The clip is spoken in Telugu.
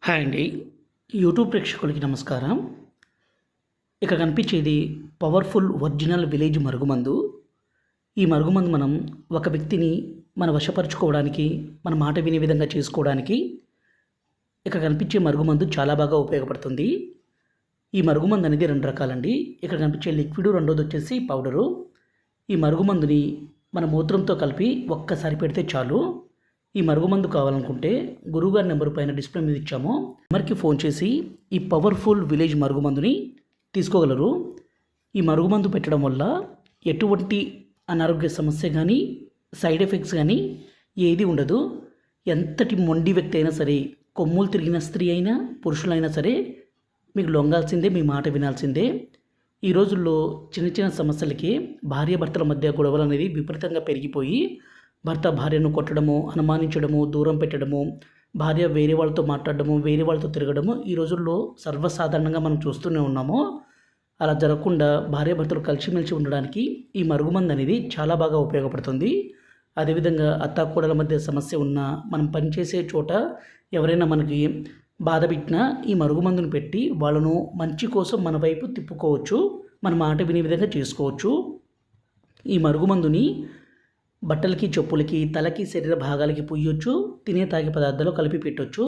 హాయ్ అండి. యూట్యూబ్ ప్రేక్షకులకి నమస్కారం. ఇక్కడ కనిపించేది పవర్ఫుల్ ఒరిజినల్ విలేజ్ మరుగుమందు. ఈ మరుగుమందు మనం ఒక వ్యక్తిని మన వశపరుచుకోవడానికి, మన మాట వినే విధంగా చేసుకోవడానికి ఇక్కడ కనిపించే మరుగుమందు చాలా బాగా ఉపయోగపడుతుంది. ఈ మరుగుమందు అనేది 2 రకాలండి. ఇక్కడ కనిపించే లిక్విడ్, రెండోది వచ్చేసి పౌడరు. ఈ మరుగుమందుని మన మూత్రంతో కలిపి ఒక్కసారి పెడితే చాలు. ఈ మరుగుమందు కావాలనుకుంటే గురువుగారి నెంబర్ పైన డిస్ప్లే మీద ఇచ్చాము. నెంబర్కి ఫోన్ చేసి ఈ పవర్ఫుల్ విలేజ్ మరుగుమందుని తీసుకోగలరు. ఈ మరుగుమందు పెట్టడం వల్ల ఎటువంటి అనారోగ్య సమస్య కానీ, సైడ్ ఎఫెక్ట్స్ కానీ ఏది ఉండదు. ఎంతటి మొండి వ్యక్తి అయినా సరే, కొమ్ములు తిరిగిన స్త్రీ అయినా, పురుషులైనా సరే మీకు లొంగాల్సిందే, మీ మాట వినాల్సిందే. ఈ రోజుల్లో చిన్న చిన్న సమస్యలకి భార్యాభర్తల మధ్య గొడవలు అనేది విపరీతంగా పెరిగిపోయి భర్త భార్యను కొట్టడము, అనుమానించడము, దూరం పెట్టడము, భార్య వేరే వాళ్ళతో మాట్లాడడము, వేరే వాళ్ళతో తిరగడము ఈ రోజుల్లో సర్వసాధారణంగా మనం చూస్తూనే ఉన్నాము. అలా జరగకుండా భార్యాభర్తలు కలిసిమెలిసి ఉండడానికి ఈ మరుగుమందు అనేది చాలా బాగా ఉపయోగపడుతుంది. అదేవిధంగా అత్తాకోడల మధ్య సమస్య ఉన్నా, మనం పనిచేసే చోట ఎవరైనా మనకి బాధ పెట్టినా ఈ మరుగుమందును పెట్టి వాళ్ళను మంచి కోసం మన వైపు తిప్పుకోవచ్చు, మన మాట వినే విధంగా చేసుకోవచ్చు. ఈ మరుగుమందుని బట్టలకి, చెప్పులకి, తలకి, శరీర భాగాలకి పూయొచ్చు, తినే తాగే పదార్థాలు కలిపి పెట్టొచ్చు.